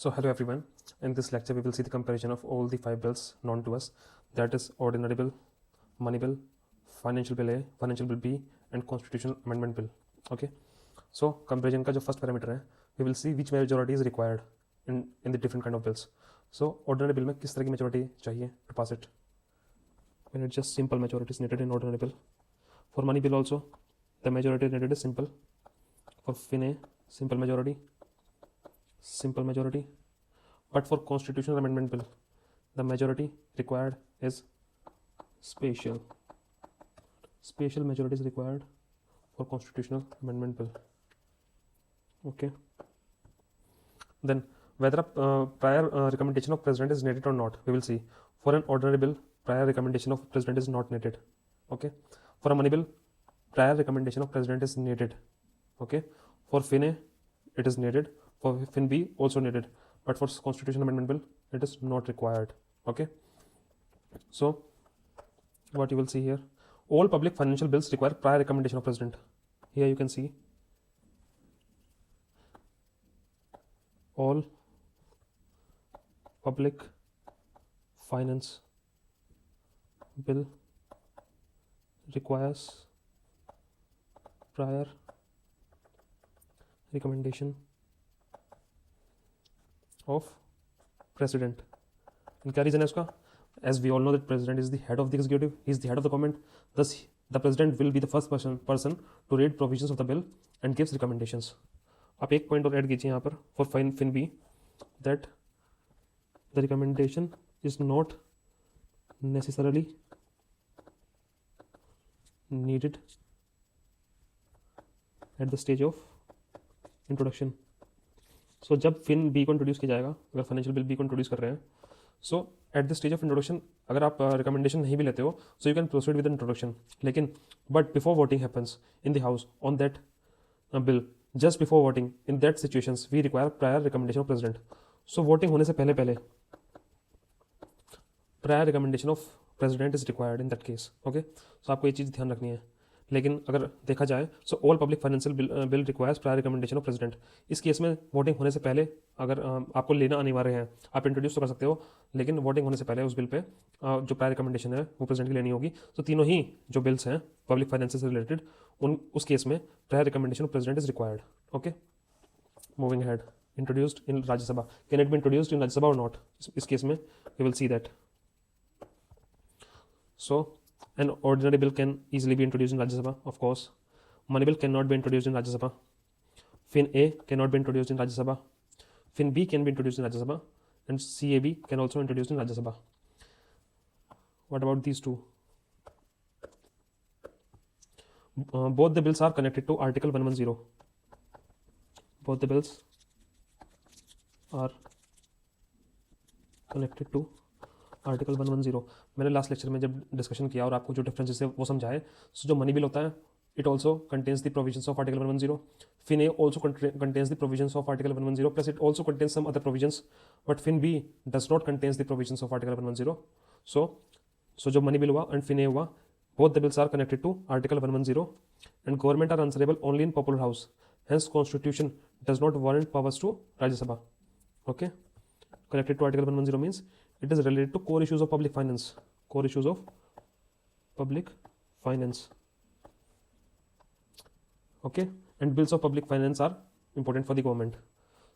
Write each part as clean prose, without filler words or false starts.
So hello everyone. In this lecture, we will see the comparison of all the 5 bills known to us. That is ordinary bill, money bill, financial bill A, financial bill B, and constitutional amendment bill. Okay. So comparison का जो first parameter है, we will see which majority is required in the different kind of bills. So ordinary bill में किस तरह की majority चाहिए to pass it? When it's just simple majority is needed in ordinary bill. For money bill also, the majority needed is simple. For fin A, simple majority. But for constitutional amendment bill, the majority required is special majority is required for constitutional amendment bill. Okay, then whether a prior recommendation of president is needed or not, we will see. For an ordinary bill, prior recommendation of president is not needed. Okay, for a money bill, prior recommendation of president is needed. Okay, for fin A, it is needed. For fin B, also needed. But for constitutional amendment bill, it is not required. Okay, so what you will see here, all public financial bills require prior recommendation of president. Here you can see all public finance bill requires prior recommendation of president. And क्या reason है उसका? As we all know that president is the head of the executive, he is the head of the government. Thus, the president will be the first person to read provisions of the bill and gives recommendations. आप एक point और add कीजिए यहाँ पर for fin B that the recommendation is not necessarily needed at the stage of introduction. सो जब fin B को introduce किया जाएगा, अगर फाइनेंशियल बिल बी को इंट्रोड्यूस कर रहे हैं, so at the stage of introduction अगर आप रिकमेंडेशन नहीं भी लेते हो, so you can proceed with introduction. लेकिन but before voting happens in the house on that bill, just before voting in that situations we require prior recommendation of president. So voting होने से पहले prior recommendation of president is required in that case. Okay, सो आपको ये चीज़ ध्यान रखनी है. लेकिन अगर देखा जाए so all public financial bill requires prior recommendation of president. इस केस में वोटिंग होने से पहले अगर आपको लेना अनिवार्य है, आप इंट्रोड्यूस तो कर सकते हो, लेकिन वोटिंग होने से पहले उस बिल पे जो प्रायर रिकमेंडेशन है वो प्रेसिडेंट की लेनी होगी. तो तीनों ही जो बिल्स हैं पब्लिक फाइनेंस से रिलेटेड, उस केस में prior recommendation of president is required. Okay, moving ahead. Introduced in Rajya Sabha, can it be introduced in Rajya Sabha और नॉट? इस केस में we will see that. So an ordinary bill can easily be introduced in Rajya Sabha, of course. Money bill cannot be introduced in Rajya Sabha. Fin A cannot be introduced in Rajya Sabha. Fin B can be introduced in Rajya Sabha, and CAB can also be introduced in Rajya Sabha. What about these two? Both the bills are connected to Article 110. Both the bills are connected to article 110. मैंने last lecture में जब discussion किया और आपको जो differences है वो समझाए. सो जो मनी बिल होता है, it also contains the provisions of article 110. Fin A also contains the provisions of article 110 plus it also contains some other provisions, but fin B does not contains the provisions of article 110. So जो money bill हुआ and fin A हुआ, both the bills are connected to article 110 and government are answerable only in popular house. Hence constitution does not warrant powers to Rajya Sabha. Okay, connected to article 110 means it is related to core issues of public finance. Okay, and bills of public finance are important for the government.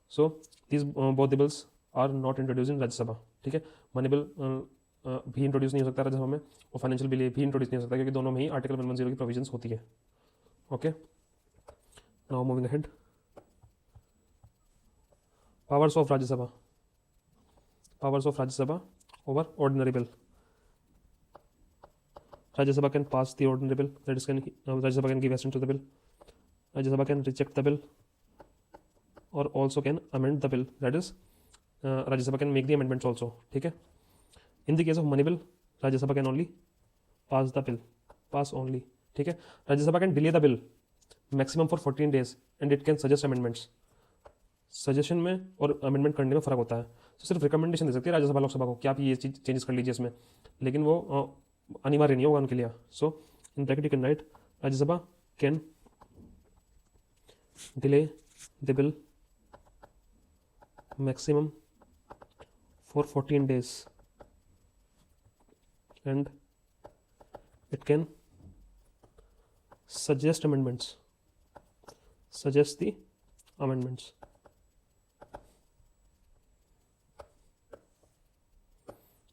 So these both the bills are not introduced in Rajya Sabha. ठीक है, money bill भी introduce नहीं हो सकता राज्यसभा में, और financial bill भी introduce नहीं हो सकता, क्योंकि दोनों में ही आर्टिकल 110 की प्रोविजंस होती है. Okay, now moving ahead. Powers of Rajya Sabha. Powers of Rajya Sabha over ordinary bill. Rajya Sabha can pass the ordinary bill, that is, Rajya Sabha can give assent to the bill. Rajya Sabha can reject the bill or also can amend the bill, that is, Rajya Sabha can make the amendments also. ठीक है. In the case of money bill, Rajya Sabha can only pass the bill, pass only. ठीक है. Rajya Sabha can delay the bill maximum for 14 days and it can suggest amendments. Suggestion में और amendment करने में फ़र्क होता है. तो सिर्फ रिकमेंडेशन दे सकती है राज्यसभा लोकसभा को कि आप ये चीज़ चेंजेस कर लीजिए इसमें, लेकिन वो अनिवार्य नहीं होगा उनके लिए. So in bracket you can write Rajya Sabha can delay the bill maximum for 14 days, and it can suggest amendments, suggest the amendments.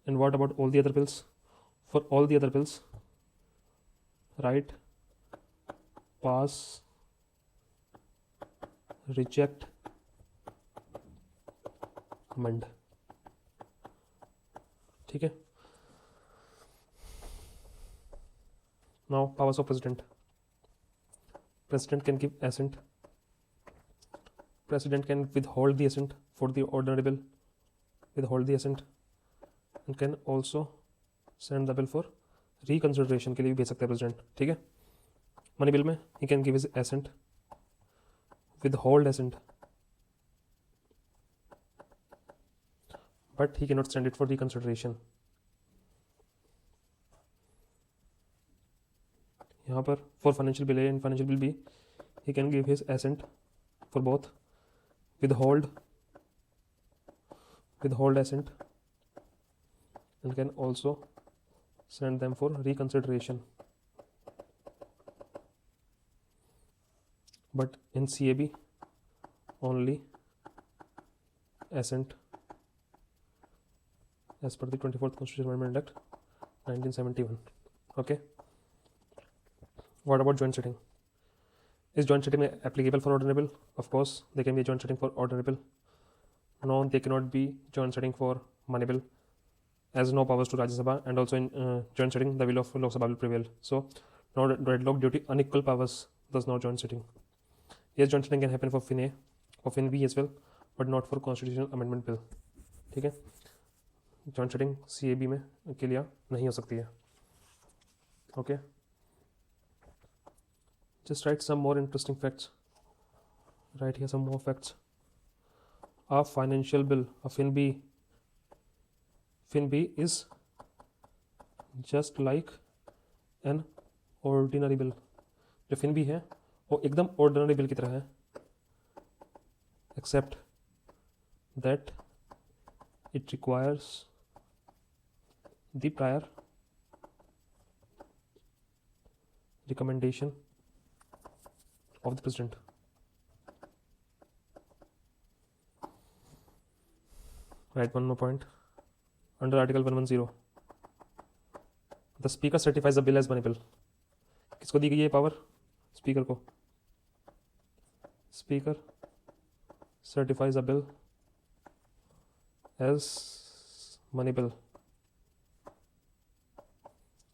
And what about all the other bills? For all the other bills, write pass, reject, amend. ठीक है. Now powers of president. President can give assent. President can withhold the assent for the ordinary bill, withhold the assent, and can also send the bill for reconsideration के लिए भी भेज सकता है president. ठीक है. मनी बिल में he can give his assent, withhold assent, but he cannot send it for reconsideration. यहाँ पर for financial bill A and financial bill B he can give his assent for both, withhold assent, and can also send them for reconsideration. But in CAB only assent as per the 24th Constitutional Amendment Act 1971. Okay. What about joint sitting? Is joint sitting applicable for ordinary bill? Of course, they can be joint sitting for ordinary bill. No, they cannot be joint sitting for money bill, as no powers to Rajya Sabha, and also in joint sitting the will of Lok Sabha will prevail. So, no deadlock due to unequal powers, thus no joint sitting. Yes, joint sitting can happen for Fin A or Fin B as well, but not for constitutional amendment bill. ठीक है. Joint sitting CAB में के लिए नहीं हो सकती है. Okay. Just write some more interesting facts. Write here some more facts. A financial bill, a Fin B is just like an ordinary bill. जो Fin B है वो एकदम ordinary bill की तरह है, except that it requires the prior recommendation of the president. Write one more point. Under Article 110, the speaker certifies the bill as money bill. किसको दी गई है पावर? स्पीकर को. Speaker certifies a bill as money bill,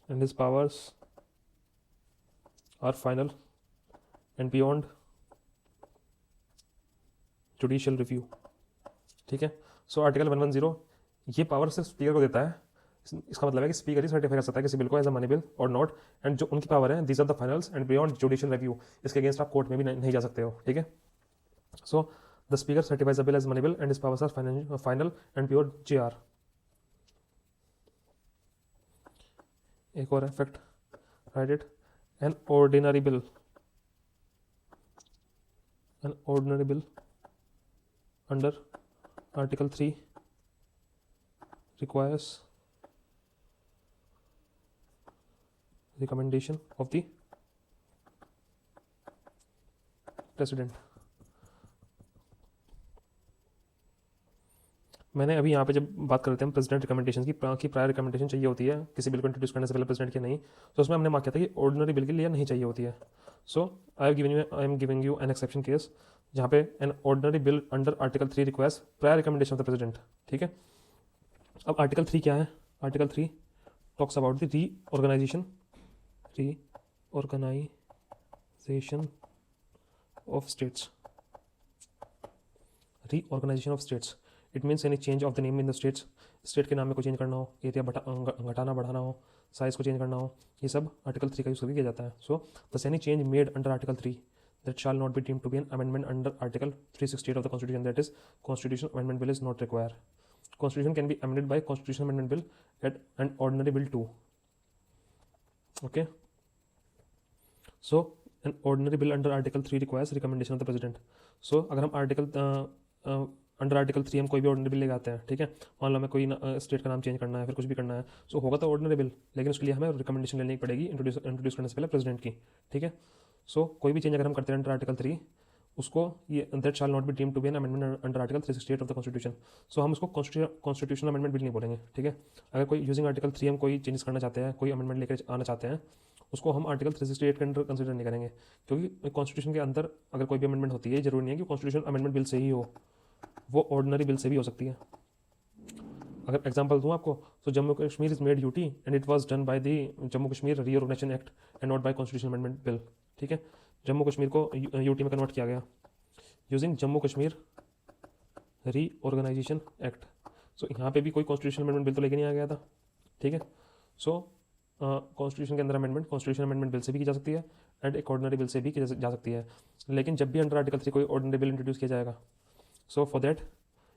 and his powers are final and beyond judicial review. ठीक है. So article 110 ये power सिर्फ speaker को देता है. इसका मतलब है कि स्पीकर ही सर्टिफाई कर सकता है किसी बिल को एज अ मनी बिल और नॉट, एंड जो उनकी पावर है these are the finals and beyond judicial review. इसके अगेंस्ट आप कोर्ट में भी नहीं जा सकते हो. ठीक है. So the speaker certifies the bill as money bill and his powers are final and pure JR. एक और है fact. Right it. An ordinary bill under Article 3 requires recommendation of the president. मैंने अभी यहाँ पे जब बात करते हैं प्रेसिडेंट रिकमेंडेशन की प्रायर रिकमेंडेशन चाहिए होती है किसी बिल को इंट्रोड्यूस करने से पहले प्रेसिडेंट की नहीं, तो उसमें हमने मार्क किया था कि ऑर्डिनरी बिल के लिए नहीं चाहिए होती है. So I am giving you an exception case जहाँ पे an ordinary bill under article 3 requires prior recommendation of the president. ठीक है. अब आर्टिकल 3 क्या है? Article 3 talks about the reorganisation of states. Reorganisation of states it means any change of the name in the states. State के नाम में कोई change करना हो, एरिया घटाना बढ़ाना हो, साइज को चेंज करना हो, ये सब आर्टिकल 3 का यूज करके किया जाता है. सो दस any change made under article 3 that shall not be deemed to be an amendment under Article 368 of the Constitution, that is, Constitutional Amendment Bill is not required. Constitution can be amended by Constitutional Amendment Bill and Ordinary Bill too. Okay. So an ordinary bill under Article 3 requires recommendation of the President. So अगर हम under article 3 हम कोई भी ordinary bill लेके आते हैं, ठीक है, मान लो हमें कोई स्टेट का नाम चेंज करना है, फिर कुछ भी करना है, सो होगा तो ऑर्डिनरी बिल, लेकिन उसके लिए हमें रिकमेंडेशन लेनी पड़ेगी इंट्रोड्यूस करने से पहले प्रेसिडेंट की, ठीक है। सो कोई भी चेंज अगर हम करते हैं अंडर आर्टिकल 3, उसको ये that shall not be deemed to be an amendment under article 368 of the constitution. So हम उसको कॉन्स्टिट्यूशनल अमेंडमेंट बिल नहीं बोलेंगे, ठीक है। अगर कोई यूजिंग आर्टिकल 3 हम कोई चेंजेस करना चाहते हैं, कोई अमेंडमेंट लेकर आना चाहते हैं, उसको हम आर्टिकल 368 के अंदर कंसिडर नहीं करेंगे, क्योंकि कॉन्स्टिट्यूशन के अंदर अगर कोई भी अमेंडमेंट होती है, जरूरी नहीं है कि कॉन्स्टिट्यूशन अमेंडमेंट बिल से ही हो, वो ऑर्डिनरी बिल से भी हो सकती है। अगर एग्जांपल दूं आपको, तो Jammu Kashmir is made UT and it was done by the Jammu Kashmir reorganisation act and not by constitution amendment bill, ठीक है। जम्मू कश्मीर को यूटी में कन्वर्ट किया गया using Jammu Kashmir reorganisation act. So यहाँ पे भी कोई कॉन्स्टिट्यूशन अमेंडमेंट बिल तो लेके नहीं आ गया था, ठीक है। सो कॉन्स्टिट्यूशन के अंदर अमेंडमेंट कॉन्स्टिट्यूशन अमेंडमेंट बिल से भी की जा सकती है एंड एक ऑर्डिनरी बिल से भी की जा सकती है, लेकिन जब भी अंडर आर्टिकल 3 कोई ऑर्डिनरी बिल इंट्रोड्यूस किया जाएगा, so for that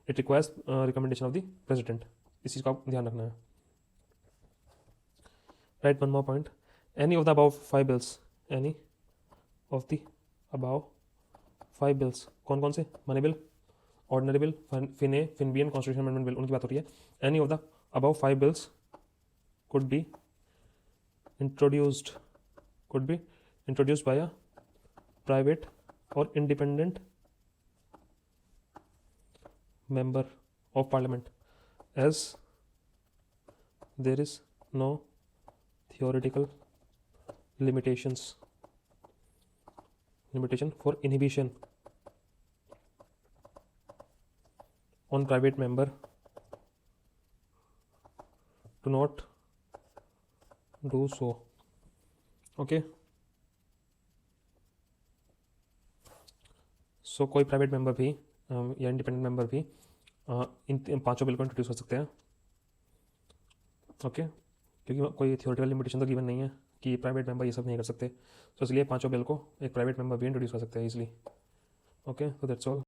it requires recommendation of the president. इस चीज़ का ध्यान रखना है। Right, one more point, any of the above 5 bills, any of the above 5 bills, कौन कौन से? Money bill, ordinary bill, fin A, fin B and constitution amendment bill, उनकी बात हो रही है। Any of the above 5 bills could be introduced by a private or independent member of parliament, as there is no theoretical limitation for inhibition on private member to not do so, okay. So कोई private member भी या independent member भी इन पांचों bill को introduce कर सकते हैं, okay, क्योंकि कोई थियोरेटिकल लिमिटेशन तो गिवन नहीं है कि प्राइवेट मेंबर ये सब नहीं कर सकते, तो इसलिए पांचों बिल को एक प्राइवेट मेंबर भी इंट्रोड्यूस कर सकते हैं easily, okay. So that's all.